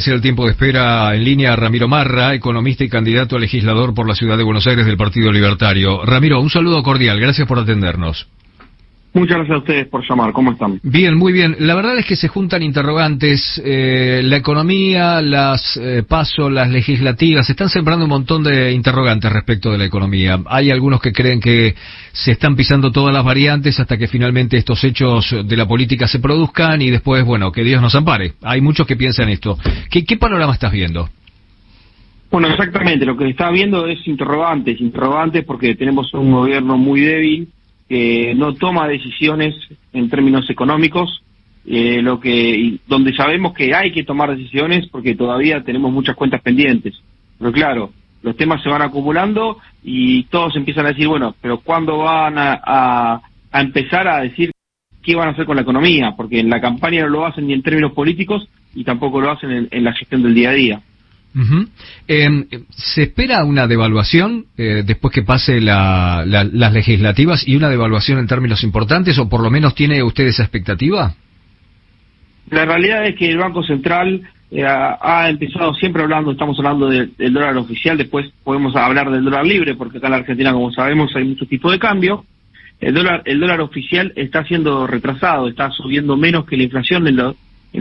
El tiempo de espera en línea Ramiro Marra, economista y candidato a legislador por la Ciudad de Buenos Aires del Partido Libertario. Ramiro, un saludo cordial, gracias por atendernos. Muchas gracias a ustedes por llamar, ¿cómo están? Bien, muy bien. La verdad es que se juntan interrogantes, la economía, las PASO, las legislativas, se están sembrando un montón de interrogantes respecto de la economía. Hay algunos que creen que se están pisando todas las variantes hasta que finalmente estos hechos de la política se produzcan y después, bueno, que Dios nos ampare. Hay muchos que piensan esto. ¿Qué panorama estás viendo? Bueno, exactamente, lo que se está viendo es interrogantes porque tenemos un gobierno muy débil, que no toma decisiones en términos económicos, donde sabemos que hay que tomar decisiones porque todavía tenemos muchas cuentas pendientes. Pero claro, los temas se van acumulando y todos empiezan a decir, bueno, pero ¿cuándo van a empezar a decir qué van a hacer con la economía? Porque en la campaña no lo hacen ni en términos políticos y tampoco lo hacen en la gestión del día a día. Uh-huh. ¿Se espera una devaluación después que pase las legislativas y una devaluación en términos importantes, o por lo menos tiene usted esa expectativa? La realidad es que el Banco Central ha empezado siempre estamos hablando del dólar oficial, después podemos hablar del dólar libre, porque acá en la Argentina, como sabemos, hay muchos tipos de cambio. El dólar oficial está siendo retrasado, está subiendo menos que la inflación en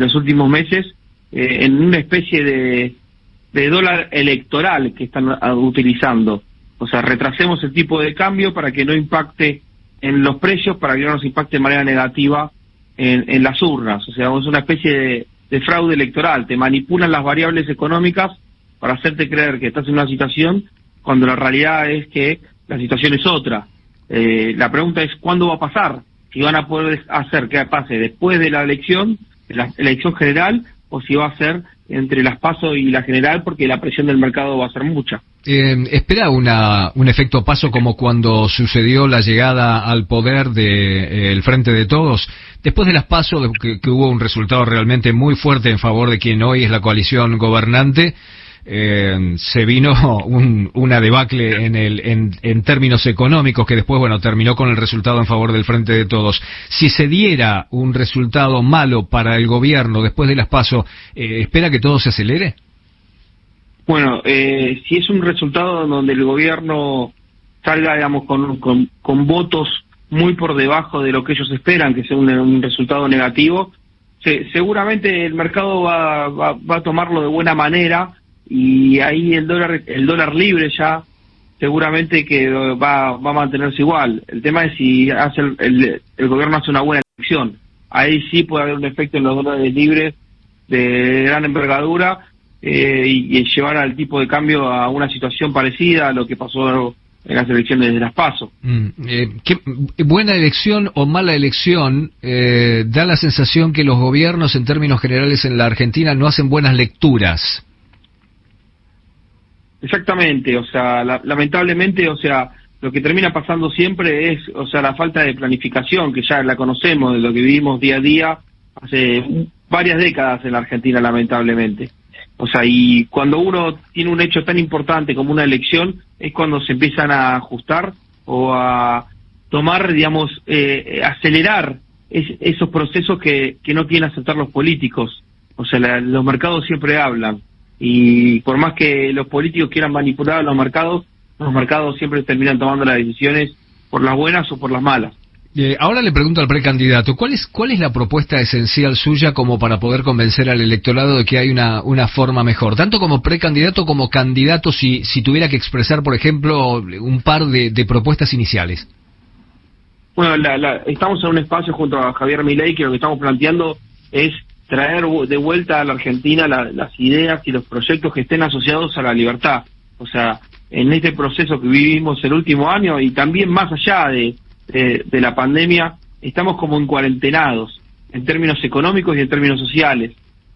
los últimos meses, en una especie de dólar electoral que están utilizando. O sea, retrasemos el tipo de cambio para que no impacte en los precios, para que no nos impacte de manera negativa en las urnas. O sea, es una especie de fraude electoral. Te manipulan las variables económicas para hacerte creer que estás en una situación cuando la realidad es que la situación es otra. La pregunta es ¿cuándo va a pasar? Si van a poder hacer que pase después de la elección general, o si va a ser entre las PASO y la general, porque la presión del mercado va a ser mucha. ¿Espera un efecto PASO como cuando sucedió la llegada al poder del Frente de Todos? Después de las PASO, que hubo un resultado realmente muy fuerte en favor de quien hoy es la coalición gobernante, se vino una debacle en términos económicos que después, bueno, terminó con el resultado en favor del Frente de Todos. Si se diera un resultado malo para el gobierno después de las PASO, ¿espera que todo se acelere? Bueno, si es un resultado donde el gobierno salga, digamos, con votos muy por debajo de lo que ellos esperan, que sea un resultado negativo, seguramente el mercado va a tomarlo de buena manera. Y ahí el dólar libre ya seguramente que va a mantenerse igual. El tema es si el gobierno hace una buena elección. Ahí sí puede haber un efecto en los dólares libres de gran envergadura y llevar al tipo de cambio a una situación parecida a lo que pasó en las elecciones de las PASO. ¿Qué buena elección o mala elección? Da la sensación que los gobiernos en términos generales en la Argentina no hacen buenas lecturas. Exactamente, o sea, lamentablemente, o sea, lo que termina pasando siempre es, o sea, la falta de planificación, que ya la conocemos, de lo que vivimos día a día hace varias décadas en la Argentina, lamentablemente. O sea, y cuando uno tiene un hecho tan importante como una elección, es cuando se empiezan a ajustar o a tomar, digamos, acelerar esos procesos que no quieren aceptar los políticos. O sea, los mercados siempre hablan. Y por más que los políticos quieran manipular a los mercados siempre terminan tomando las decisiones por las buenas o por las malas. Ahora le pregunto al precandidato, ¿cuál es la propuesta esencial suya como para poder convencer al electorado de que hay una forma mejor? Tanto como precandidato como candidato, si tuviera que expresar, por ejemplo, un par de propuestas iniciales. Bueno, estamos en un espacio junto a Javier Milei que lo que estamos planteando es traer de vuelta a la Argentina las ideas y los proyectos que estén asociados a la libertad. O sea, en este proceso que vivimos el último año y también más allá de la pandemia, estamos como encuarentenados en términos económicos y en términos sociales.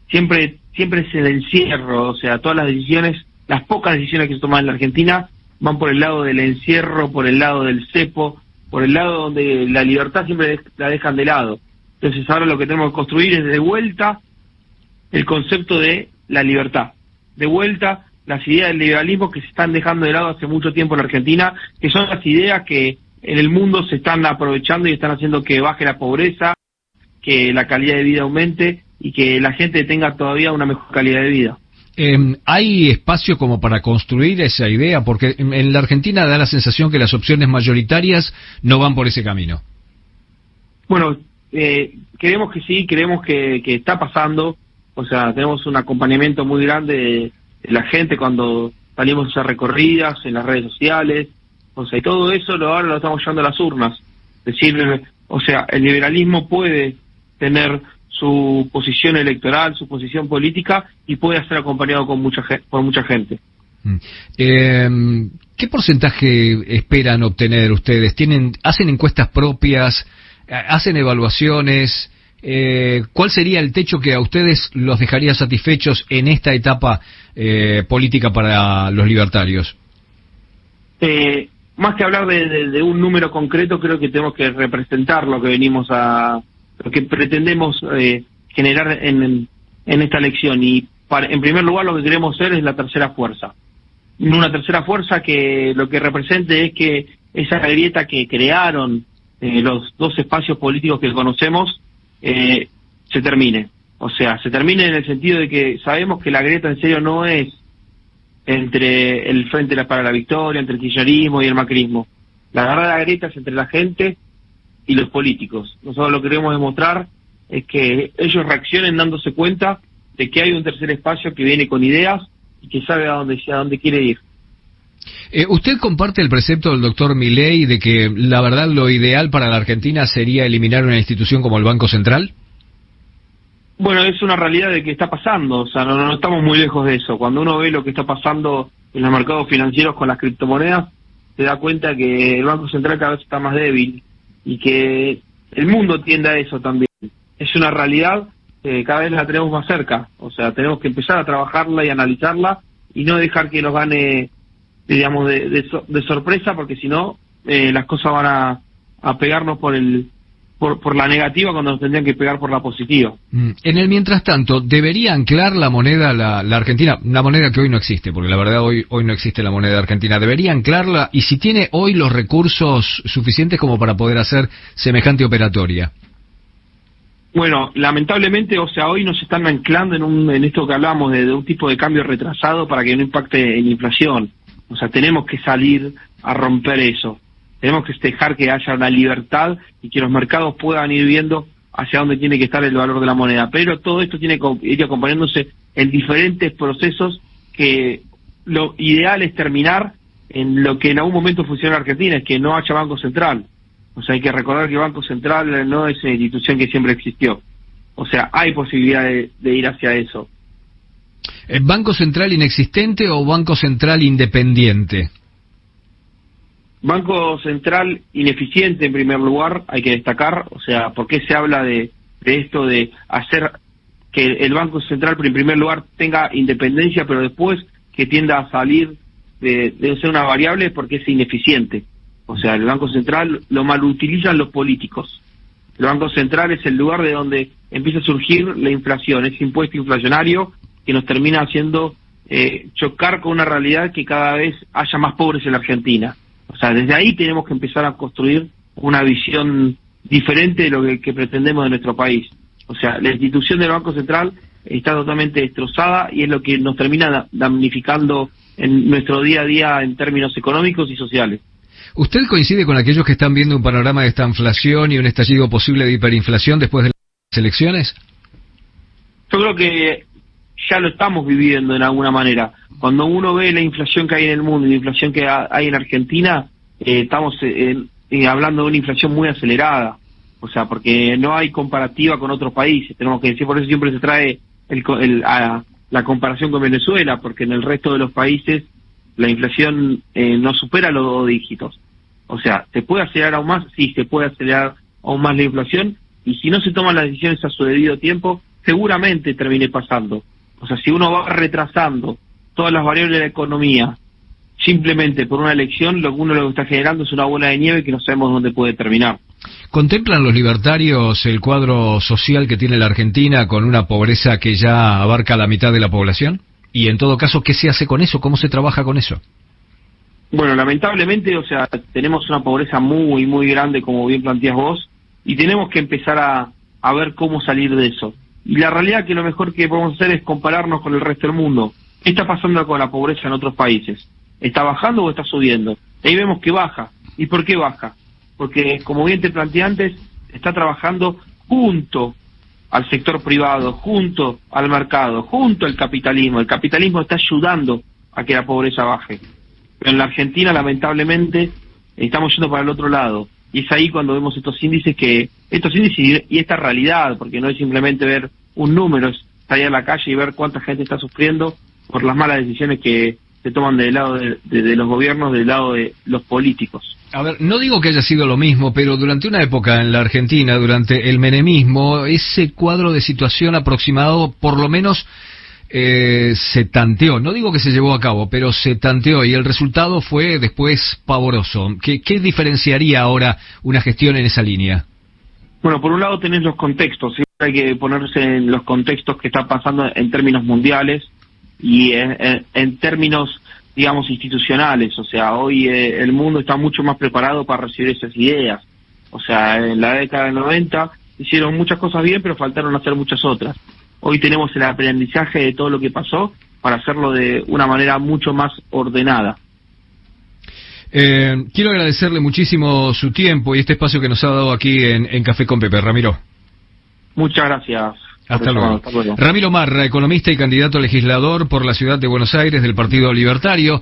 Siempre es el encierro, o sea, todas las decisiones, las pocas decisiones que se toman en la Argentina van por el lado del encierro, por el lado del cepo, por el lado donde la libertad siempre la dejan de lado. Entonces ahora lo que tenemos que construir es de vuelta el concepto de la libertad, de vuelta las ideas del liberalismo que se están dejando de lado hace mucho tiempo en la Argentina, que son las ideas que en el mundo se están aprovechando y están haciendo que baje la pobreza, que la calidad de vida aumente y que la gente tenga todavía una mejor calidad de vida. ¿Hay espacio como para construir esa idea? Porque en la Argentina da la sensación que las opciones mayoritarias no van por ese camino. Bueno, creemos que sí, creemos que está pasando. O sea, tenemos un acompañamiento muy grande de la gente cuando salimos a hacer recorridas en las redes sociales. O sea, y todo eso ahora lo estamos llevando a las urnas. Es decir, o sea, el liberalismo puede tener su posición electoral, su posición política, y puede ser acompañado por mucha gente. ¿Qué porcentaje esperan obtener ustedes? ¿Hacen encuestas propias? ¿Hacen evaluaciones? ¿Cuál sería el techo que a ustedes los dejaría satisfechos en esta etapa política para los libertarios? Más que hablar de un número concreto, creo que tenemos que representar lo que pretendemos generar en esta elección. Y en primer lugar, lo que queremos ser es la tercera fuerza. Una tercera fuerza que lo que represente es que esa grieta que crearon los dos espacios políticos que conocemos se termine. O sea, se termine en el sentido de que sabemos que la grieta en serio no es entre el Frente para la Victoria, entre el kirchnerismo y el macrismo. La verdadera grieta es entre la gente y los políticos. Nosotros lo que queremos demostrar es que ellos reaccionen dándose cuenta de que hay un tercer espacio que viene con ideas y que sabe a dónde quiere ir. ¿Usted comparte el precepto del doctor Milei de que la verdad lo ideal para la Argentina sería eliminar una institución como el Banco Central? Bueno, es una realidad de que está pasando, o sea, no estamos muy lejos de eso. Cuando uno ve lo que está pasando en los mercados financieros con las criptomonedas, se da cuenta que el Banco Central cada vez está más débil y que el mundo tiende a eso también. Es una realidad que cada vez la tenemos más cerca, o sea, tenemos que empezar a trabajarla y analizarla y no dejar que nos gane, digamos, de sorpresa, porque si no, las cosas van a pegarnos por la negativa cuando nos tendrían que pegar por la positiva. En el mientras tanto, ¿debería anclar la moneda la Argentina? Una moneda que hoy no existe, porque la verdad hoy no existe la moneda argentina. ¿Debería anclarla? Y si tiene hoy los recursos suficientes como para poder hacer semejante operatoria. Bueno, lamentablemente, o sea, hoy nos están anclando en esto que hablamos de un tipo de cambio retrasado para que no impacte en la inflación. O sea, tenemos que salir a romper eso. Tenemos que dejar que haya una libertad y que los mercados puedan ir viendo hacia dónde tiene que estar el valor de la moneda. Pero todo esto tiene que ir acompañándose en diferentes procesos que lo ideal es terminar en lo que en algún momento funciona en Argentina, es que no haya Banco Central. O sea, hay que recordar que el Banco Central no es una institución que siempre existió. O sea, hay posibilidad de ir hacia eso. ¿Banco Central inexistente o Banco Central independiente? Banco Central ineficiente en primer lugar, hay que destacar. O sea, ¿por qué se habla de esto de hacer que el Banco Central en primer lugar tenga independencia, pero después que tienda a salir de ser una variable? Porque es ineficiente. O sea, el Banco Central lo malutilizan los políticos. El Banco Central es el lugar de donde empieza a surgir la inflación, ese impuesto inflacionario que nos termina haciendo chocar con una realidad que cada vez haya más pobres en la Argentina. O sea, desde ahí tenemos que empezar a construir una visión diferente de lo que pretendemos de nuestro país. O sea, la institución del Banco Central está totalmente destrozada y es lo que nos termina damnificando en nuestro día a día en términos económicos y sociales. ¿Usted coincide con aquellos que están viendo un panorama de estanflación y un estallido posible de hiperinflación después de las elecciones? Yo creo que ya lo estamos viviendo en alguna manera. Cuando uno ve la inflación que hay en el mundo y la inflación que hay en Argentina, estamos hablando de una inflación muy acelerada. O sea, porque no hay comparativa con otros países, tenemos que decir, por eso siempre se trae la comparación con Venezuela, porque en el resto de los países la inflación no supera los 2 dígitos. O sea, ¿se puede acelerar aún más? Sí, se puede acelerar aún más la inflación, y si no se toman las decisiones a su debido tiempo, seguramente termine pasando. O sea, si uno va retrasando todas las variables de la economía simplemente por una elección, lo que uno está generando es una bola de nieve que no sabemos dónde puede terminar. ¿Contemplan los libertarios el cuadro social que tiene la Argentina con una pobreza que ya abarca la mitad de la población? Y en todo caso, ¿qué se hace con eso? ¿Cómo se trabaja con eso? Bueno, lamentablemente, o sea, tenemos una pobreza muy, muy grande, como bien planteás vos, y tenemos que empezar a ver cómo salir de eso. Y la realidad es que lo mejor que podemos hacer es compararnos con el resto del mundo. ¿Qué está pasando con la pobreza en otros países? ¿Está bajando o está subiendo? Ahí vemos que baja. ¿Y por qué baja? Porque, como bien te planteé antes, está trabajando junto al sector privado, junto al mercado, junto al capitalismo. El capitalismo está ayudando a que la pobreza baje. Pero en la Argentina, lamentablemente, estamos yendo para el otro lado. Y es ahí cuando vemos estos índices y esta realidad, porque no es simplemente ver un número, es salir a la calle y ver cuánta gente está sufriendo por las malas decisiones que se toman del lado de los gobiernos, del lado de los políticos. A ver, no digo que haya sido lo mismo, pero durante una época en la Argentina, durante el menemismo, ese cuadro de situación aproximado, por lo menos, se tanteó. No digo que se llevó a cabo, pero se tanteó y el resultado fue después pavoroso. ¿Qué diferenciaría ahora una gestión en esa línea? Bueno, por un lado tenés los contextos, siempre hay que ponerse en los contextos que está pasando en términos mundiales y en términos, digamos, institucionales. O sea, hoy el mundo está mucho más preparado para recibir esas ideas. O sea, en la década del 90 hicieron muchas cosas bien, pero faltaron hacer muchas otras. Hoy tenemos el aprendizaje de todo lo que pasó para hacerlo de una manera mucho más ordenada. Quiero agradecerle muchísimo su tiempo y este espacio que nos ha dado aquí en Café con Pepe. Ramiro. Muchas gracias. Hasta luego. Ramiro Marra, economista y candidato a legislador por la ciudad de Buenos Aires del Partido Libertario.